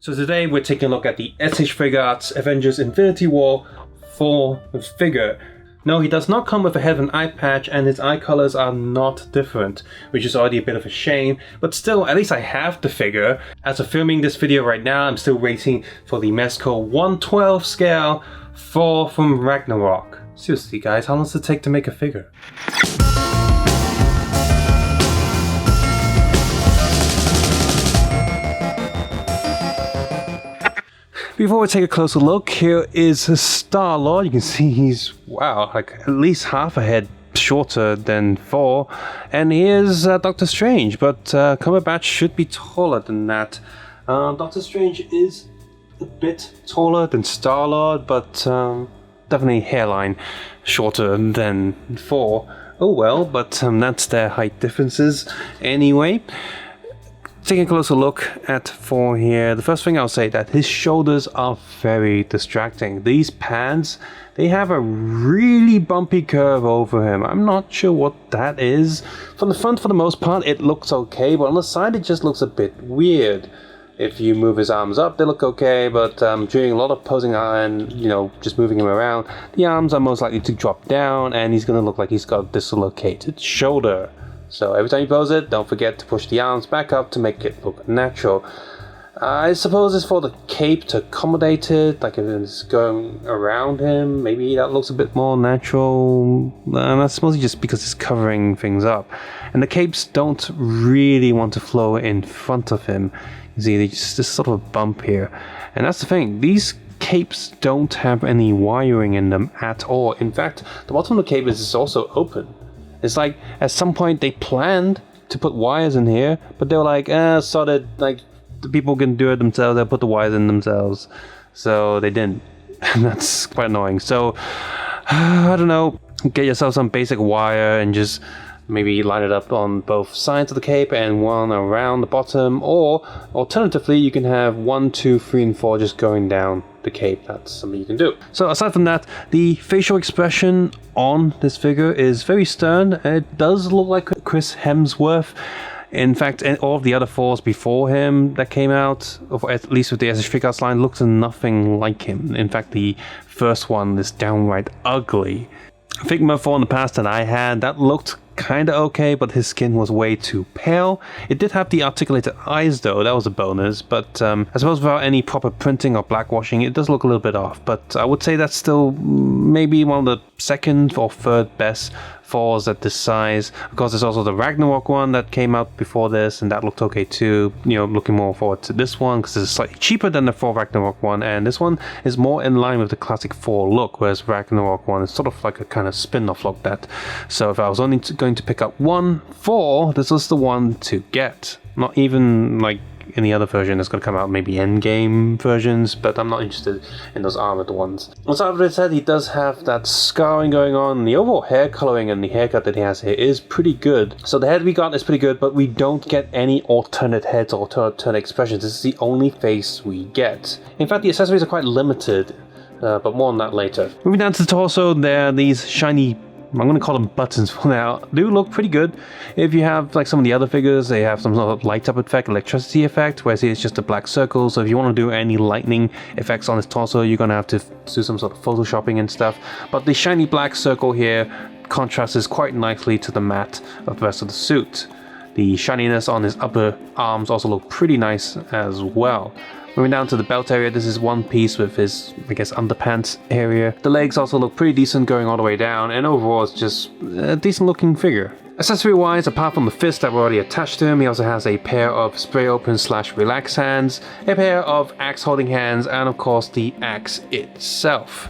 So today we're taking a look at the SH Figuarts Avengers Infinity War Thor figure. No, he does not come with a head and eye patch, and his eye colors are not different, which is already a bit of a shame, but still, at least I have the figure. As of filming this video right now, I'm still waiting for the Mezco 1/12 scale Thor from Ragnarok. Seriously guys, how long does it take to make a figure? Before we take a closer look, here is Star-Lord. You can see he's, wow, like at least half a head shorter than Thor. And here's Doctor Strange, but Cumberbatch should be taller than that. Doctor Strange is a bit taller than Star-Lord, but definitely hairline shorter than Thor. Oh well, but that's their height differences anyway. Taking a closer look at Thor here, the first thing I'll say that his shoulders are very distracting. These pads, they have a really bumpy curve over him. I'm not sure what that is. From the front, for the most part, it looks okay, but on the side, it just looks a bit weird. If you move his arms up, they look okay, but during a lot of posing and, just moving him around, the arms are most likely to drop down, and he's going to look like he's got a dislocated shoulder. So every time you pose it, don't forget to push the arms back up to make it look natural. I suppose it's for the cape to accommodate it, like if it's going around him, maybe that looks a bit more natural. And that's mostly just because it's covering things up. And the capes don't really want to flow in front of him. You see, there's just sort of a bump here. And that's the thing, these capes don't have any wiring in them at all. In fact, the bottom of the cape is also open. It's like, at some point they planned to put wires in here, but they were like, so that like the people can do it themselves, they'll put the wires in themselves. So they didn't. And that's quite annoying. So, I don't know, get yourself some basic wire and just maybe line it up on both sides of the cape and one around the bottom, or alternatively, you can have 1, 2, 3, and 4 just going down the cape. That's something you can do. So aside from that, the facial expression on this figure is very stern. It does look like Chris Hemsworth. In fact, all of the other Thors before him that came out, or at least with the SH Figuarts line, looks nothing like him. In fact, the first one is downright ugly. Figma Thor in the past that I had, that looked kinda okay, but his skin was way too pale. It did have the articulated eyes though, that was a bonus, but I suppose without any proper printing or blackwashing, it does look a little bit off, but I would say that's still maybe one of the second or third best Thors at this size. Of course, there's also the Ragnarok one that came out before this, and that looked okay too. Looking more forward to this one because it's slightly cheaper than the Thor Ragnarok one, and this one is more in line with the classic Thor look, whereas Ragnarok one is sort of like a kind of spin-off like that. So if I was only going to pick up one Thor, this was the one to get. Not even like any other version that's going to come out, maybe endgame versions, but I'm not interested in those armored ones. On top of that said, he does have that scarring going on. The overall hair coloring and the haircut that he has here is pretty good. So the head we got is pretty good, but we don't get any alternate heads or alternate expressions. This is the only face we get. In fact, the accessories are quite limited, but more on that later. Moving down to the torso, there are these shiny, I'm going to call them buttons for now, do look pretty good. If you have like some of the other figures, they have some sort of light up effect, electricity effect, whereas here it's just a black circle. So if you want to do any lightning effects on his torso, you're going to have to do some sort of photoshopping and stuff. But the shiny black circle here contrasts quite nicely to the matte of the rest of the suit. The shininess on his upper arms also look pretty nice as well. Moving down to the belt area, this is one piece with his, I guess, underpants area. The legs also look pretty decent going all the way down, and overall it's just a decent looking figure. Accessory wise, apart from the fist that were already attached to him, he also has a pair of spray open / relax hands, a pair of axe holding hands, and of course the axe itself.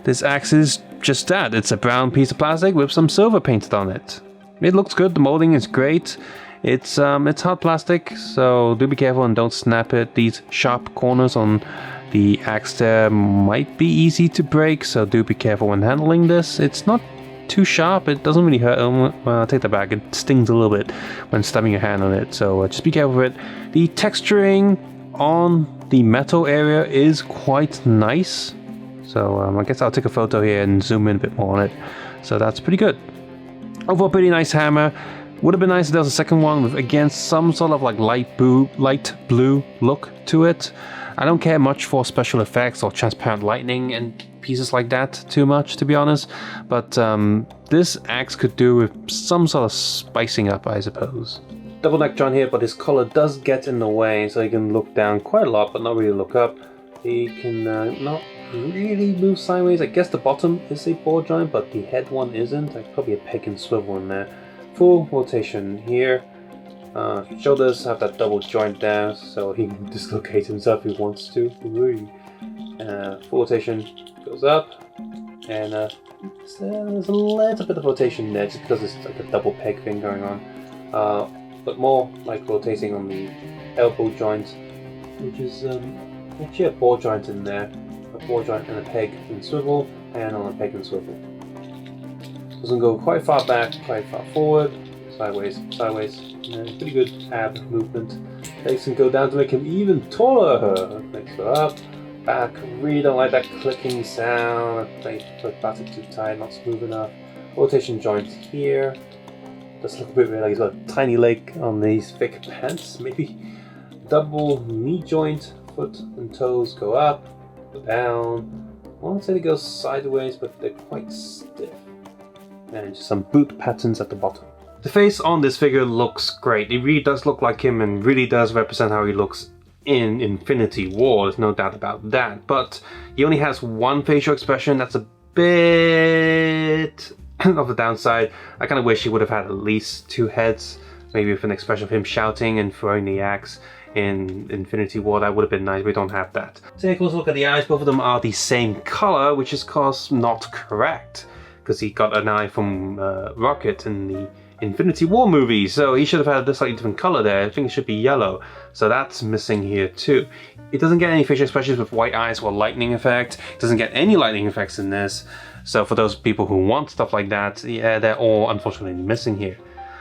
This axe is just that, it's a brown piece of plastic with some silver painted on it. It looks good, the molding is great. It's hard plastic, so do be careful and don't snap it. These sharp corners on the axe there might be easy to break, so do be careful when handling this. It's not too sharp, it doesn't really hurt. Well, take that back, it stings a little bit when stabbing your hand on it, so just be careful with it. The texturing on the metal area is quite nice, so I guess I'll take a photo here and zoom in a bit more on it. So that's pretty good. Overall, pretty nice hammer. Would have been nice if there was a second one with, again, some sort of like light blue look to it. I don't care much for special effects or transparent lightning and pieces like that too much, to be honest. But this axe could do with some sort of spicing up, I suppose. Double neck joint here, but his collar does get in the way, so he can look down quite a lot, but not really look up. He can not really move sideways. I guess the bottom is a ball joint, but the head one isn't. Like probably a peg and swivel in there. Full rotation here. Shoulders have that double joint there, so he can dislocate himself if he wants to. Full rotation goes up, and there's a little bit of rotation there, just because it's like a double peg thing going on. But more like rotating on the elbow joint, which is actually a ball joint in there. A ball joint and a peg and swivel, and on a peg and swivel. Doesn't go quite far back, quite far forward, sideways, sideways. Pretty good ab movement. Legs can go down to make him even taller. Legs go up, back. Really don't like that clicking sound. Like plastic too tight, not smooth enough. Rotation joint here. Does look a bit weird, like he's got a tiny leg on these thick pants, maybe. Double knee joint, foot and toes go up, go down. I won't say they go sideways, but they're quite stiff. And just some boot patterns at the bottom. The face on this figure looks great. It really does look like him and really does represent how he looks in Infinity War, there's no doubt about that. But he only has one facial expression that's a bit of a downside. I kind of wish he would have had at least two heads, maybe with an expression of him shouting and throwing the axe in Infinity War. That would have been nice. We don't have that. Take a close look at the eyes. Both of them are the same color, which is of course not correct, because he got an eye from Rocket in the Infinity War movie, so he should have had a slightly different color there. I think it should be yellow, so that's missing here too. It doesn't get any facial expressions with white eyes or lightning effect. It doesn't get any lightning effects in this, so for those people who want stuff like that, yeah, they're all unfortunately missing here.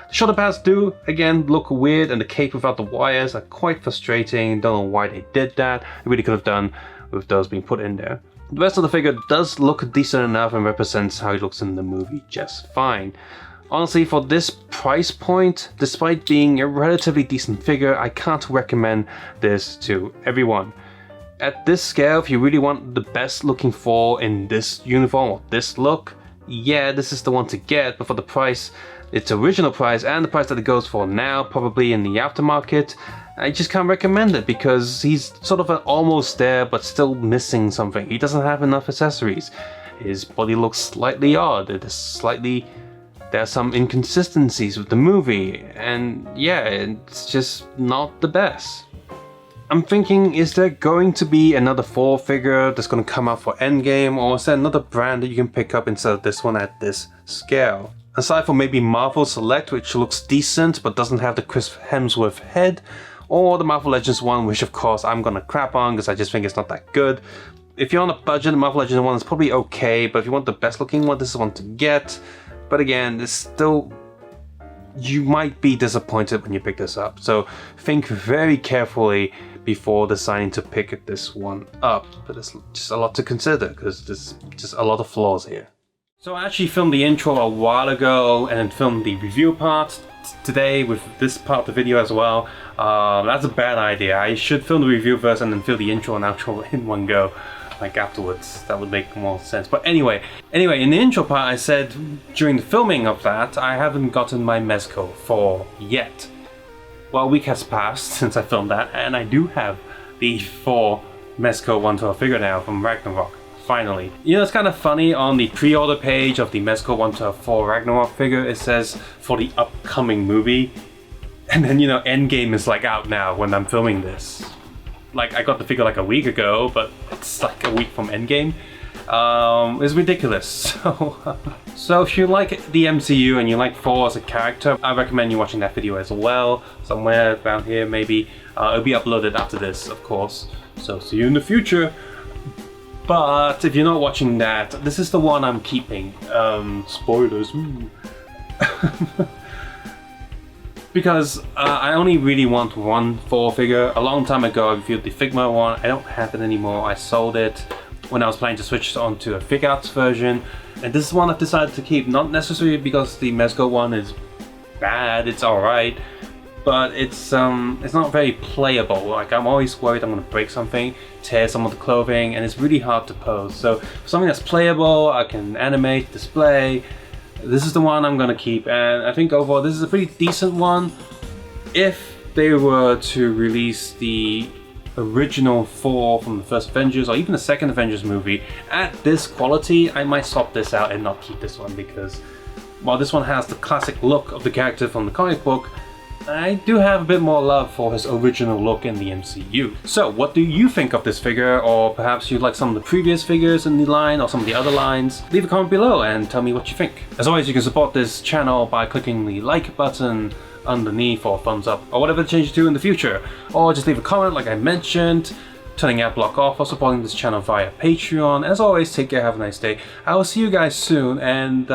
The shoulder pads do, again, look weird, and the cape without the wires are quite frustrating. Don't know why they did that. They really could have done with those being put in there. The rest of the figure does look decent enough and represents how he looks in the movie just fine. Honestly, for this price point, despite being a relatively decent figure, I can't recommend this to everyone. At this scale, if you really want the best looking Thor in this uniform or this look, yeah, this is the one to get, but for the price, its original price and the price that it goes for now, probably in the aftermarket, I just can't recommend it because he's sort of almost there but still missing something. He doesn't have enough accessories. His body looks slightly odd. There are some inconsistencies with the movie, and yeah, it's just not the best. I'm thinking, is there going to be another Thor figure that's going to come out for Endgame, or is there another brand that you can pick up instead of this one at this scale? Aside from maybe Marvel Select, which looks decent but doesn't have the Chris Hemsworth head, or the Marvel Legends one, which of course I'm gonna crap on because I just think it's not that good. If you're on a budget, the Marvel Legends one is probably okay, but if you want the best looking one, this is one to get. But again, it's still, you might be disappointed when you pick this up. So think very carefully before deciding to pick this one up. But it's just a lot to consider because there's just a lot of flaws here. So I actually filmed the intro a while ago and then filmed the review part today with this part of the video as well. That's a bad idea. I should film the review first and then film the intro and outro in one go. Like afterwards, that would make more sense. But anyway, in the intro part I said during the filming of that I haven't gotten my Mezco 4 yet. Well, a week has passed since I filmed that and I do have the 4 Mezco 112 figure now from Ragnarok, finally. You know, it's kind of funny, on the pre-order page of the Mezco 112 Ragnarok figure it says for the upcoming movie, and then you know Endgame is like out now when I'm filming this. Like, I got the figure like a week ago, but it's like a week from Endgame. It's ridiculous. So if you like the MCU and you like Thor as a character, I recommend you watching that video as well. Somewhere around here, maybe. It'll be uploaded after this, of course. So see you in the future. But if you're not watching that, this is the one I'm keeping. Spoilers. Because I only really want one Thor figure. A long time ago I reviewed the Figma one. I don't have it anymore. I sold it when I was planning to switch on to a Figuarts version. And this is one I've decided to keep. Not necessarily because the Mezco one is bad, it's alright, but it's not very playable. Like, I'm always worried I'm gonna break something, tear some of the clothing, and it's really hard to pose. So for something that's playable, I can animate, display, this is the one I'm gonna keep. And I think overall this is a pretty decent one. If they were to release the original Thor from the first Avengers, or even the second Avengers movie at this quality, I might swap this out and not keep this one, because while this one has the classic look of the character from the comic book, I do have a bit more love for his original look in the MCU. So what do you think of this figure, or perhaps you like some of the previous figures in the line or some of the other lines? Leave a comment below and tell me what you think. As always, you can support this channel by clicking the like button underneath, or thumbs up, or whatever to change to in the future, or just leave a comment like I mentioned, turning ad block off, or supporting this channel via Patreon. As always, take care, have a nice day. I will see you guys soon, and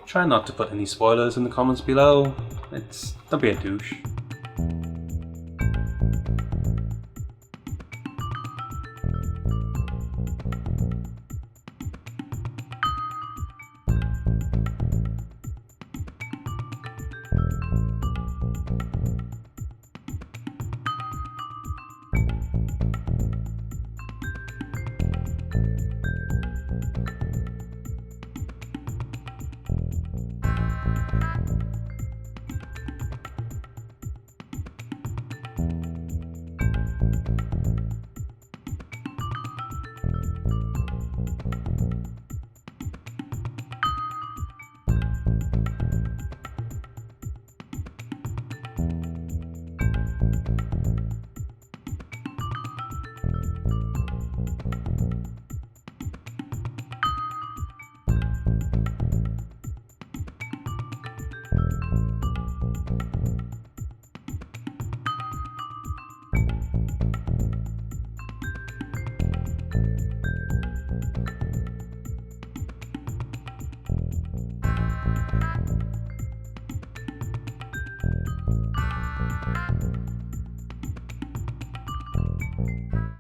try not to put any spoilers in the comments below. Don't be a douche.